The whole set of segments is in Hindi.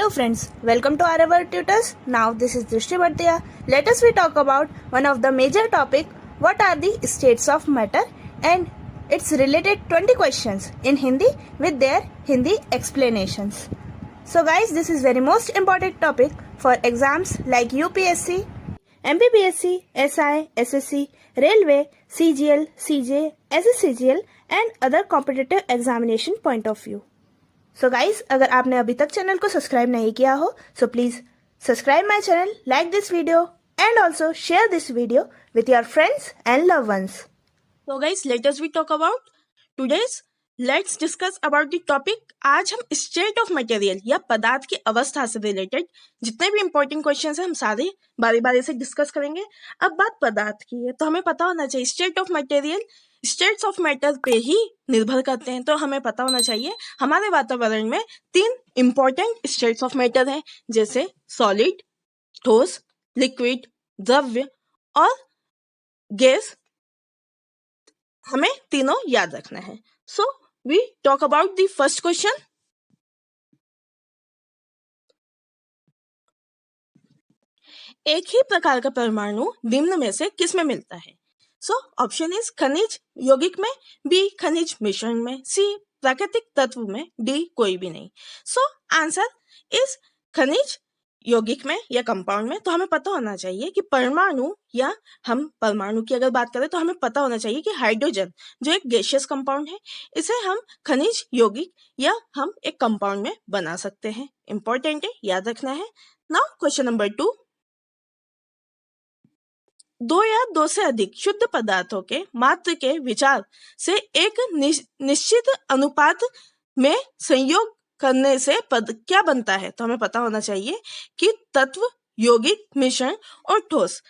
Hello friends, welcome to our tutors. Now this is Drishti Bhartiya. Let us we talk about one of the major topic, what are the states of matter, and its related 20 questions in Hindi with their Hindi explanations. So guys, this is very most important topic for exams like UPSC, MPPSC, SI, SSC, Railway, CGL, CJ, SSCGL and other competitive examination point of view. So guys, अगर आपने अभी तक चैनल को सब्सक्राइब नहीं किया हो so please subscribe my channel, like this video and also share this video with your friends and love ones. So guys, let us we talk about today's let's discuss about the topic. आज हम स्टेट ऑफ मटेरियल या पदार्थ की अवस्था से रिलेटेड जितने भी इंपॉर्टेंट क्वेश्चंस हैं हम सारे बारी बारी से डिस्कस करेंगे. अब बात पदार्थ की है तो हमें पता होना चाहिए state of material states of matter पे ही निर्भर करते हैं. तो हमें पता होना चाहिए हमारे वातावरण में 3 इंपॉर्टेंट स्टेट्स ऑफ मैटर हैं, जैसे सॉलिड, ठोस, लिक्विड, द्रव्य और गैस. हमें तीनों याद रखना है. So we talk about the first question. एक ही प्रकार का परमाणु निम्न में से किस में मिलता है? सो ऑप्शन इज खनिज यौगिक में, बी खनिज मिश्रण में, सी प्राकृतिक तत्व में, डी कोई भी नहीं. सो आंसर इज खनिज यौगिक में या कंपाउंड में. तो हमें पता होना चाहिए कि परमाणु या हम परमाणु की अगर बात करें तो हमें पता होना चाहिए कि हाइड्रोजन जो एक गैसियस कंपाउंड है इसे हम खनिज यौगिक या हम एक कंपाउंड में बना सकते हैं. इंपॉर्टेंट है, याद रखना है. Now question number 2. 2 या 2 से अधिक शुद्ध पदार्थों के मात्रा के विचार से एक निश्चित अनुपात में संयोग करने से पद क्या बनता है? तो हमें पता होना चाहिए कि तत्व, यौगिक, मिश्रण और ठोस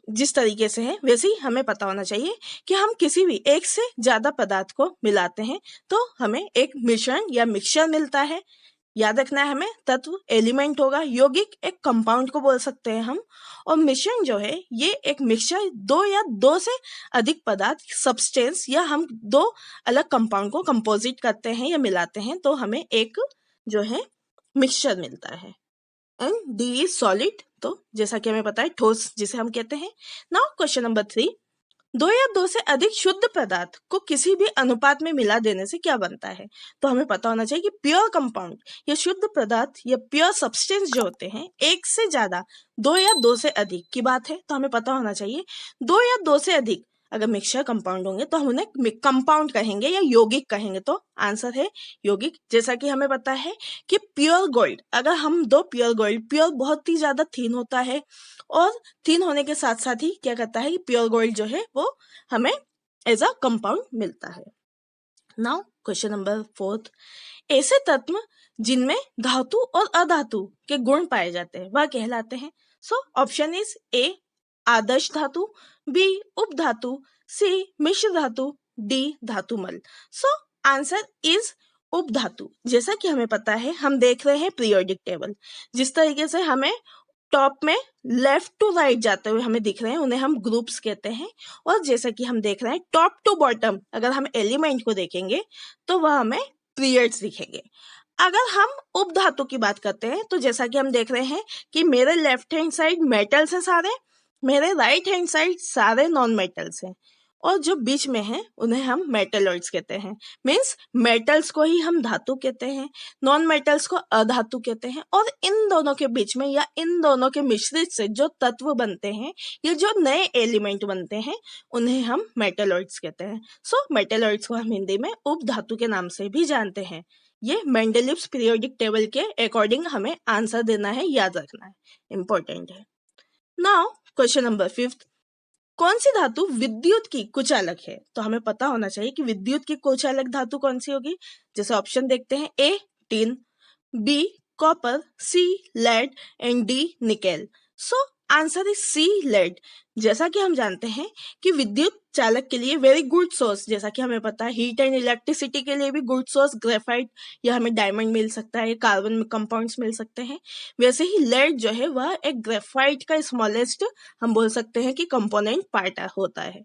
जिस तरीके से है वैसे ही हमें पता होना चाहिए कि हम किसी भी एक से ज्यादा पदार्थ को मिलाते हैं तो हमें एक मिश्रण या मिक्सचर मिलता है. याद रखना है हमें. तत्व एलिमेंट होगा, यौगिक एक कंपाउंड को बोल सकते हैं हम, और मिश्रण जो है ये एक मिक्सचर 2 या 2 से अधिक पदार्थ सब्सटेंस या हम 2 अलग कंपाउंड को कंपोजिट करते हैं या मिलाते हैं तो हमें एक जो है मिक्सचर मिलता है. And D is solid. तो जैसा कि हमें पता है ठोस जिसे हम कहते हैं. Now question number 3. 2 या 2 से अधिक शुद्ध पदार्थ को किसी भी अनुपात में मिला देने से क्या बनता है? तो हमें पता होना चाहिए कि प्योर कंपाउंड या शुद्ध पदार्थ या प्योर सब्सटेंस जो होते हैं एक से ज्यादा 2 या 2 से अधिक की बात है. तो हमें पता होना चाहिए 2 या 2 से अधिक अगर मिक्सचर कंपाउंड होंगे तो हम उन्हें कंपाउंड कहेंगे या यौगिक कहेंगे. तो आंसर है यौगिक. जैसा कि हमें पता है कि प्योर गोल्ड, अगर हम 2 प्योर गोल्ड, प्योर बहुत ही ज्यादा थीन होता है और थीन होने के साथ साथ ही क्या करता है कि प्योर गोल्ड जो है वो हमें एज अ कंपाउंड मिलता है. Now question number 4. ऐसे तत्व जिनमें धातु और अधातु के गुण पाए जाते हैं वह कहलाते हैं. सो ऑप्शन इज ए आदर्श धातु, बी उप धातु, सी मिश्र धातु, डी धातुमल. सो आंसर इज उप धातु. जैसा कि हमें पता है हम देख रहे हैं पीरियोडिक टेबल, जिस तरीके से हमें टॉप में लेफ्ट टू राइट जाते हुए हमें दिख रहे हैं उन्हें हम ग्रुप्स कहते हैं. और जैसा कि हम देख रहे हैं टॉप टू बॉटम अगर हम एलिमेंट को देखेंगे तो वह हमें पीरियड्स दिखेंगे. अगर हम उप धातु की बात करते हैं तो जैसा कि हम देख रहे हैं कि मेरे लेफ्ट हैंड साइड मेटल्स हैं सारे, मेरे राइट हैंड साइड सारे नॉन मेटल्स हैं और जो बीच में है उन्हें हम मेटलॉइड्स कहते हैं. मीन्स मेटल्स को ही हम धातु कहते हैं, नॉन मेटल्स को अधातु कहते हैं. और इन दोनों के बीच में या इन दोनों के मिश्रित से जो तत्व बनते हैं या जो नए एलिमेंट बनते हैं उन्हें हम मेटलॉइड्स कहते हैं. सो मेटलॉइड्स को हम हिंदी में उप धातु के नाम से भी जानते हैं. ये मेंडलीव्स पीरियोडिक टेबल के अकॉर्डिंग हमें आंसर देना है, याद रखना है, इंपॉर्टेंट है. Now question number 5. कौन सी धातु विद्युत की कुचालक है? तो हमें पता होना चाहिए कि विद्युत की कुचालक धातु कौन सी होगी. जैसे ऑप्शन देखते हैं. A tin, B copper, C lead and D nickel. So answer is C lead. जैसा कि हम जानते हैं कि विद्युत चालक के लिए वेरी गुड सोर्स, जैसा कि हमें पता है हीट एंड इलेक्ट्रिसिटी के लिए भी गुड सोर्स ग्रेफाइट या हमें डायमंड मिल सकता है, कार्बन कंपाउंड्स मिल सकते हैं. वैसे ही लेड जो है वह एक ग्रेफाइट का स्मॉलेस्ट हम बोल सकते हैं कि कंपोनेंट पार्ट होता है.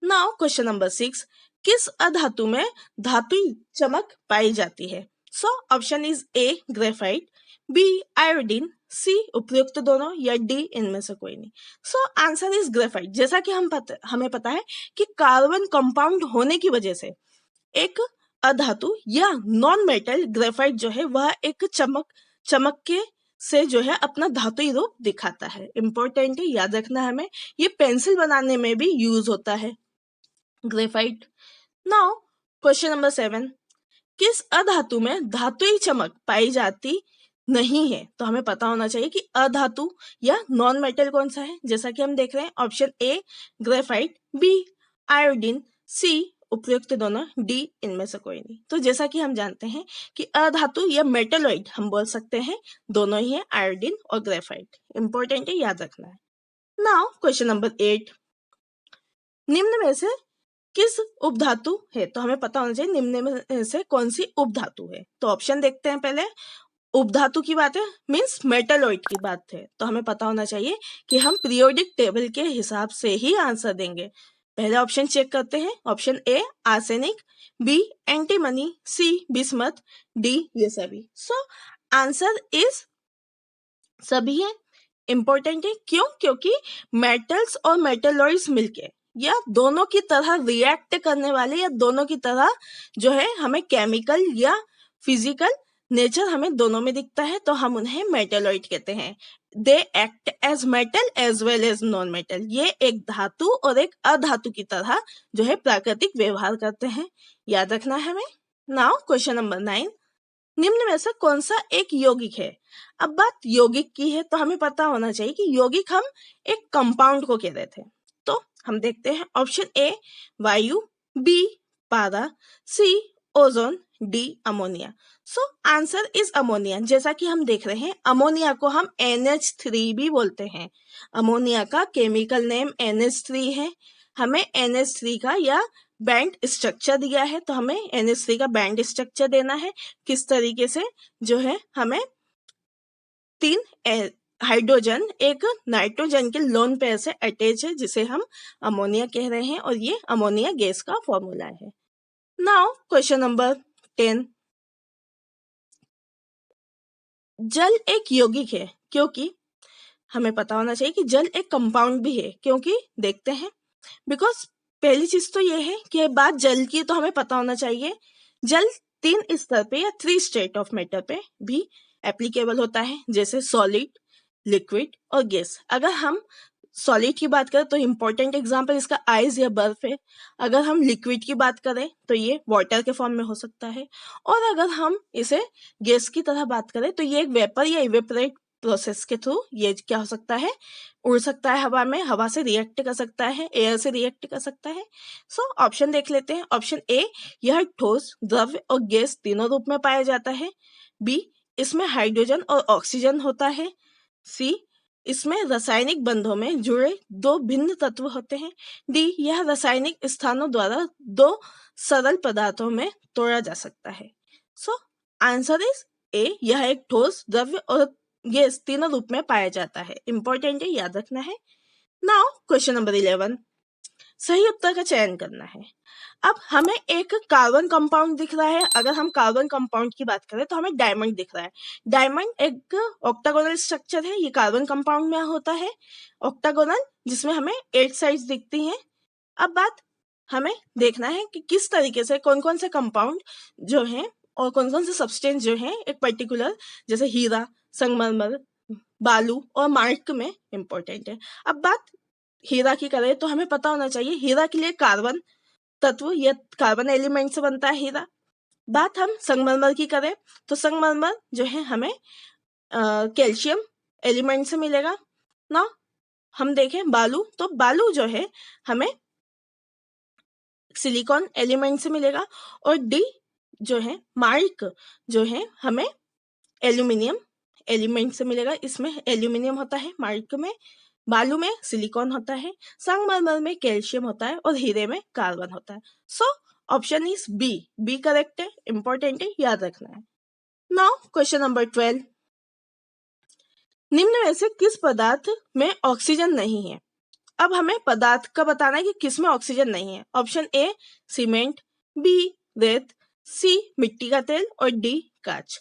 Now question number 6. किस अधातु में धातु चमक पाई जाती है? So option is A graphite, B iodine, C उपयुक्त दोनों, या डी इनमें से कोई नहीं। So answer is graphite. जैसा कि हमें पता है कि कार्बन कंपाउंड होने की वजह से एक अधातु या नॉन मेटल ग्रेफाइट जो है वह एक चमक के से जो है अपना धातुई रूप दिखाता है। इंपॉर्टेंट है, याद रखना है हमें। ये पेंसिल बनाने में भी यूज होता है ग्रेफाइट। नाउ क्वेश्चन नंबर 7, किस अधातु में धातुई चमक पाई जाती नहीं है? तो हमें पता होना चाहिए कि अधातु या नॉन मेटल कौन सा है। जैसा कि हम देख रहे हैं option A graphite, B iodine, C उपयुक्त दोनों, डी इनमें से कोई नहीं। तो जैसा कि हम जानते हैं कि अधातु या मेटलॉइड हम बोल सकते हैं दोनों ही है, आयोडीन और ग्रेफाइट। इंपॉर्टेंट है, याद रखना है। नाउ क्वेश्चन नंबर 8, निम्न में से किस उपधातु है? तो हमें पता होना चाहिए निम्न में से कौन सी उपधातु है। तो ऑप्शन देखते हैं। पहले उपधातु की बात है, मीन्स मेटलॉइड की बात है, तो हमें पता होना चाहिए कि हम पीरियोडिक टेबल के हिसाब से ही आंसर देंगे। पहले ऑप्शन चेक करते हैं। Option A arsenic, B antimony, C bismuth, D ये सभी। सो आंसर इज सभी है। इंपॉर्टेंट है, क्यों? क्योंकि मेटल्स और मेटलॉइड्स मिलके या दोनों की तरह रिएक्ट करने वाले या दोनों की तरह जो है हमें केमिकल या फिजिकल नेचर हमें दोनों में दिखता है, तो हम उन्हें मेटलॉइड कहते हैं। They act as metal as well as non metal. ये एक धातु और एक अधातु की तरह जो है प्राकृतिक व्यवहार करते हैं, याद रखना है हमें। नाउ क्वेश्चन नंबर 9, निम्न में से कौन सा एक यौगिक है? अब बात यौगिक की है तो हमें पता होना चाहिए कि यौगिक हम एक कंपाउंड को कह रहे थे। तो हम देखते हैं ऑप्शन ए वायु, बी पारा, C ozone, D ammonia. So answer is ammonia. जैसा कि हम देख रहे हैं अमोनिया को हम NH3 भी बोलते हैं। अमोनिया का केमिकल नेम NH3 है। हमें NH3 का या बैंड स्ट्रक्चर दिया है, तो हमें NH3 का बैंड स्ट्रक्चर देना है। किस तरीके से जो है हमें 3 हाइड्रोजन एक नाइट्रोजन के लोन पेयर से अटैच है, जिसे हम अमोनिया कह रहे हैं, और ये अमोनिया गैस का फॉर्मूला है। नाउ क्वेश्चन नंबर 10, जल एक यौगिक है क्योंकि हमें पता होना चाहिए कि जल एक कंपाउंड भी है, क्योंकि देखते हैं बिकॉज पहली चीज तो ये है कि बात जल की, तो हमें पता होना चाहिए जल 3 स्तर पे या 3 स्टेट ऑफ मैटर पे भी एप्लीकेबल होता है, जैसे सॉलिड, लिक्विड और गैस। अगर हम सॉलिड की बात करें तो इम्पोर्टेंट एग्जांपल इसका आइस या बर्फ है। अगर हम लिक्विड की बात करें तो ये वाटर के फॉर्म में हो सकता है, और अगर हम इसे गैस की तरह बात करें तो ये एक वेपर या इवेपोरेट प्रोसेस के थ्रू ये क्या हो सकता है, उड़ सकता है हवा में, हवा से रिएक्ट कर सकता है, एयर से रिएक्ट कर सकता है। सो ऑप्शन देख लेते हैं। ऑप्शन ए, यह ठोस, द्रव्य और गैस तीनों रूप में पाया जाता है। बी, इसमें हाइड्रोजन और ऑक्सीजन होता है। सी, इसमें रासायनिक बंधों में जुड़े 2 भिन्न तत्व होते हैं। डी, यह रासायनिक स्थानों द्वारा 2 सरल पदार्थों में तोड़ा जा सकता है। सो आंसर इज ए, यह एक ठोस, द्रव्य और गैस तीनों रूप में पाया जाता है। इंपॉर्टेंट है, याद रखना है। नाउ क्वेश्चन नंबर 11, सही उत्तर का चयन करना है। अब हमें एक कार्बन कंपाउंड दिख रहा है। अगर हम कार्बन कंपाउंड की बात करें तो हमें डायमंड दिख रहा है। डायमंड एक ऑक्टागोनल स्ट्रक्चर है, ये कार्बन कंपाउंड में होता है ऑक्टागोनल, जिसमें हमें 8 साइड्स दिखती हैं। अब बात हमें देखना है कि किस तरीके से कौन कौन से कंपाउंड जो हैं और कौन कौन से सब्सटेंस जो हैं एक पर्टिकुलर, जैसे हीरा, संगमरमर, बालू और मार्क में इम्पोर्टेंट है। अब बात हीरा की करें तो हमें पता होना चाहिए हीरा के लिए कार्बन तत्व या कार्बन एलिमेंट से बनता है हीरा। बात हम संगमरमर की करें तो संगमरमर जो है हमें कैल्शियम एलिमेंट से मिलेगा ना। हम देखें बालू, तो बालू जो है हमें सिलिकॉन एलिमेंट से मिलेगा। और डी जो है मार्क जो है हमें एल्यूमिनियम एलिमेंट से मिलेगा। इसमें एल्यूमिनियम होता है मार्क में, बालू में सिलिकॉन होता है, संगमरमर में कैल्शियम होता है और हीरे में कार्बन होता है। So option is B, B correct है। इंपॉर्टेंट है, याद रखना है। नाउ क्वेश्चन नंबर 12, निम्न में से किस पदार्थ में ऑक्सीजन नहीं है? अब हमें पदार्थ का बताना है कि किस में ऑक्सीजन नहीं है। ऑप्शन ए सीमेंट, बी रेत, सी मिट्टी का तेल और डी कांच।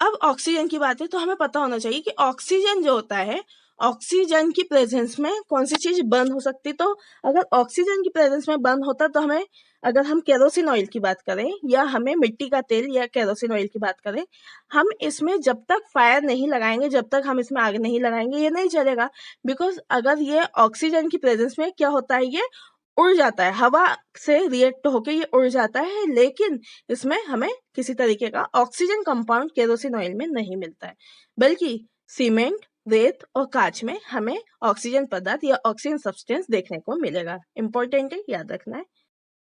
अब ऑक्सीजन की बात है तो हमें पता होना चाहिए कि ऑक्सीजन जो होता है, ऑक्सीजन की प्रेजेंस में कौन सी चीज बर्न हो सकती। तो अगर ऑक्सीजन की प्रेजेंस में बर्न होता तो हमें, अगर हम केरोसिन ऑयल की बात करें या हमें मिट्टी का तेल या केरोसिन ऑयल की बात करें, हम इसमें जब तक फायर नहीं लगाएंगे, जब तक हम इसमें आग नहीं लगाएंगे, ये नहीं चलेगा। बिकॉज अगर ये ऑक्सीजन की प्रेजेंस में क्या होता है, ये उड़ जाता है, हवा से रिएक्ट होकर ये उड़ जाता है, लेकिन इसमें हमें किसी तरीके का ऑक्सीजन कंपाउंड केरोसिन ऑयल में नहीं मिलता है, बल्कि सीमेंट, रेत और कांच में हमें ऑक्सीजन पदार्थ या ऑक्सीजन सब्सटेंस देखने को मिलेगा। इंपॉर्टेंट है, याद रखना है।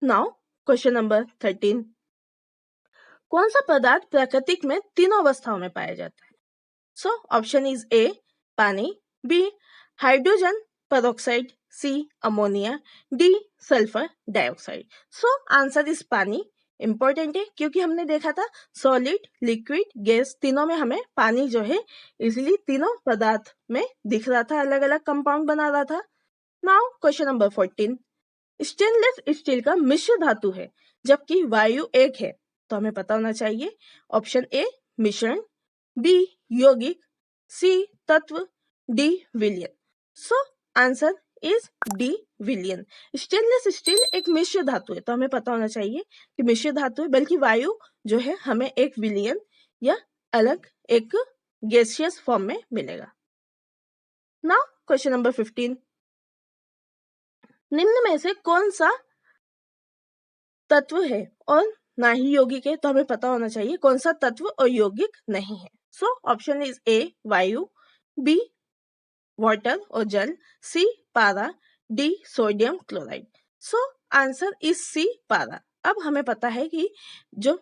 नाउ क्वेश्चन नंबर 13, कौन सा पदार्थ प्राकृतिक में तीनों अवस्थाओं में पाया जाता है? सो ऑप्शन इज ए पानी, B hydrogen peroxide, C ammonia, D sulphur dioxide. So answer is पानी। इंपॉर्टेंट है क्योंकि हमने देखा था सॉलिड, लिक्विड, गैस तीनों में हमें पानी जो है इजीली तीनों पदार्थ में दिख रहा था, अलग अलग कंपाउंड बना रहा था। Now question number 14, stainless steel का मिश्र धातु है जबकि वायु एक है, तो हमें पता होना चाहिए ऑप्शन ए मिश्रण, बी यौगिक, सी तत्व, डी विलयन। सो आंसर इज डी विलयन। स्टेनलेस स्टील एक मिश्र धातु है, तो हमें पता होना चाहिए कि मिश्र धातु है, बल्कि वायु जो है हमें एक विलयन या अलग एक गैसियस फॉर्म में मिलेगा। नाउ क्वेश्चन नंबर 15, निम्न में से कौन सा तत्व है और ना ही यौगिक है? तो हमें पता होना चाहिए कौन सा तत्व और यौगिक नहीं है। सो ऑप्शन इज ए वायु, बी वाटर और जल, सी पारा, D sodium chloride. So answer is C पारा। अब हमें पता है कि जो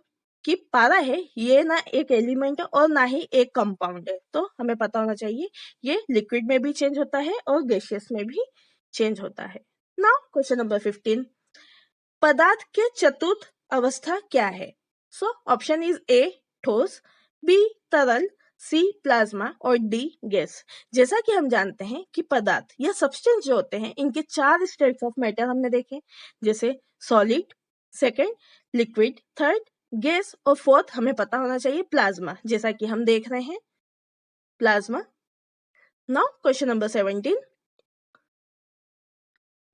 कि पारा है ये ना एक एलिमेंट है और ना ही एक कंपाउंड है, तो हमें पता होना चाहिए ये लिक्विड में भी चेंज होता है और गैसियस में भी चेंज होता है। नाउ क्वेश्चन नंबर 15, पदार्थ के चतुर्थ अवस्था क्या है? सो ऑप्शन इज ए ठोस, बी तरल, सी प्लाज्मा और डी गैस। जैसा कि हम जानते हैं कि पदार्थ या सब्सटेंस जो होते हैं इनके 4 स्टेट्स ऑफ मैटर हमने देखे, जैसे solid, second liquid, third gas और फोर्थ हमें पता होना चाहिए प्लाज्मा, जैसा कि हम देख रहे हैं प्लाज्मा। नाउ क्वेश्चन नंबर 17,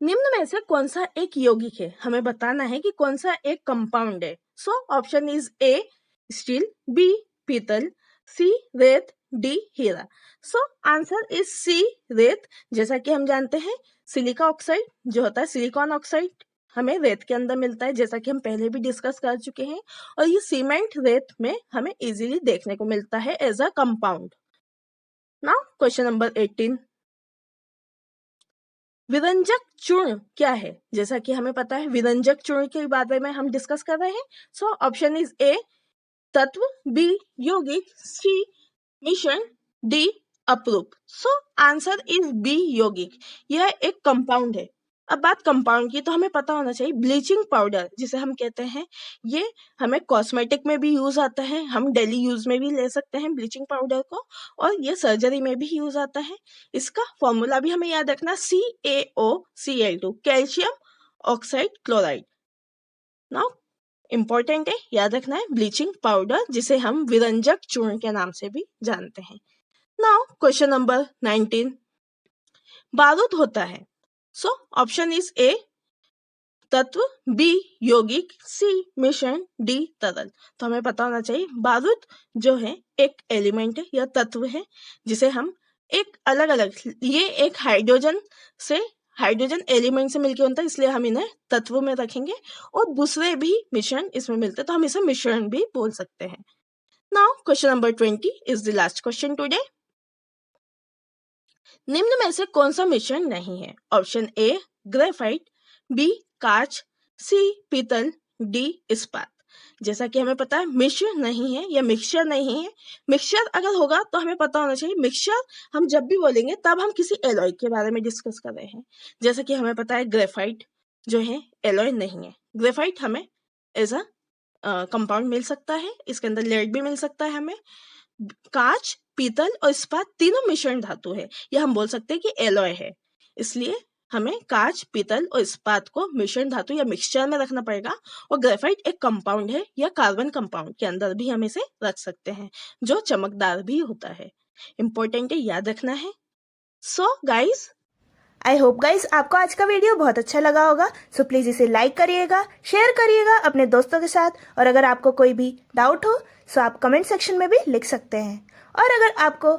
निम्न में से कौन सा एक यौगिक है? हमें बताना है कि कौन सा एक कंपाउंड है। So option is A steel, B पीतल, सी रेत, डी हीरा। सो आंसर इज सी रेत। जैसा कि हम जानते हैं सिलिका ऑक्साइड जो होता है, सिलिकॉन ऑक्साइड हमें रेत के अंदर मिलता है, जैसा कि हम पहले भी डिस्कस कर चुके हैं, और ये सीमेंट रेत में हमें इजीली देखने को मिलता है as a compound. Now question number 18, विरंजक चूर्ण क्या है? जैसा कि हमें पता है विरंजक चूर्ण के बारे में हम डिस्कस कर रहे हैं। सो ऑप्शन इज ए तत्व, बी यौगिक, सी मिश्रण, डी अपरूप। सो आंसर इज बी यौगिक। यह एक कंपाउंड है। अब बात कंपाउंड की, तो हमें पता होना चाहिए ब्लीचिंग पाउडर जिसे हम कहते हैं, ये हमें कॉस्मेटिक में भी यूज आता है, हम डेली यूज में भी ले सकते हैं ब्लीचिंग पाउडर को, और ये सर्जरी में भी यूज आता है। इसका फॉर्मूला भी हमें याद रखना, CaOCl2 calcium oxide chloride. Now important है, याद रखना है ब्लीचिंग पाउडर जिसे हम विरंजक चूर्ण के नाम से भी जानते हैं। नाउ क्वेश्चन नंबर 19, बारूद होता है। सो ऑप्शन इज ए तत्व, बी यौगिक, सी मिश्रण, डी तरल। तो हमें पता होना चाहिए बारूद जो है एक एलिमेंट है या तत्व है जिसे हम एक अलग अलग, ये एक हाइड्रोजन एलिमेंट से मिलकर बनता है, इसलिए हम इन्हें तत्व में रखेंगे, और दूसरे भी मिश्रण इसमें मिलते हैं तो हम इसे मिश्रण भी बोल सकते हैं। Now question number 20 is the last question today. निम्न में से कौन सा मिश्रण नहीं है? ऑप्शन ए ग्रेफाइट, बी कांच, सी पीतल, डी इस्पात। जैसा कि हमें पता है मिश्र नहीं है या मिक्सचर नहीं है। मिक्सचर अगर होगा तो हमें पता होना चाहिए, मिक्सचर हम जब भी बोलेंगे तब हम किसी एलॉय के बारे में डिस्कस कर रहे हैं। जैसा कि हमें पता है ग्रेफाइट जो है एलॉय नहीं है। ग्रेफाइट हमें एज अ कंपाउंड मिल सकता है, इसके अंदर लेड भी मिल सकता है हमें। कांच, पीतल और इस्पात तीनों मिश्रण धातु है, या हम बोल सकते हैं कि एलॉय है, इसलिए हमें कांच, पीतल और इस्पात को मिश्रण धातु या मिक्सचर में रखना पड़ेगा। और ग्रेफाइट एक कंपाउंड है या कार्बन कंपाउंड के अंदर भी हम इसे रख सकते हैं, जो चमकदार भी होता है। इम्पोर्टेंट है, याद रखना है। So guys, I hope guys आपको आज का वीडियो बहुत अच्छा लगा होगा। सो प्लीज़ इसे लाइक करिएगा, शेयर करिएगा अपने दोस्तों के साथ। और अगर आपको कोई भी डाउट हो सो आप कमेंट सेक्शन में भी लिख सकते हैं। और अगर आपको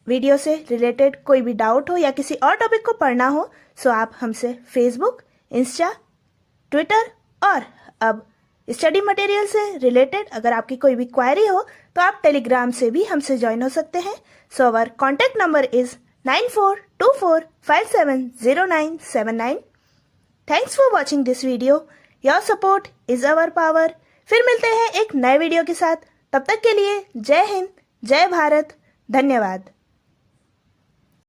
वीडियो से रिलेटेड कोई भी डाउट हो या किसी और टॉपिक को पढ़ना हो सो आप हमसे फेसबुक, इंस्टा, ट्विटर और अब स्टडी मटेरियल से रिलेटेड अगर आपकी कोई भी क्वेरी हो तो आप टेलीग्राम से भी हमसे ज्वाइन हो सकते हैं। So our contact number is 9424570979। Thanks for watching this video. Your support is our power. फिर मिलते हैं एक नए वीडियो के साथ। तब तक के लिए जय हिंद, जय भारत, धन्यवाद।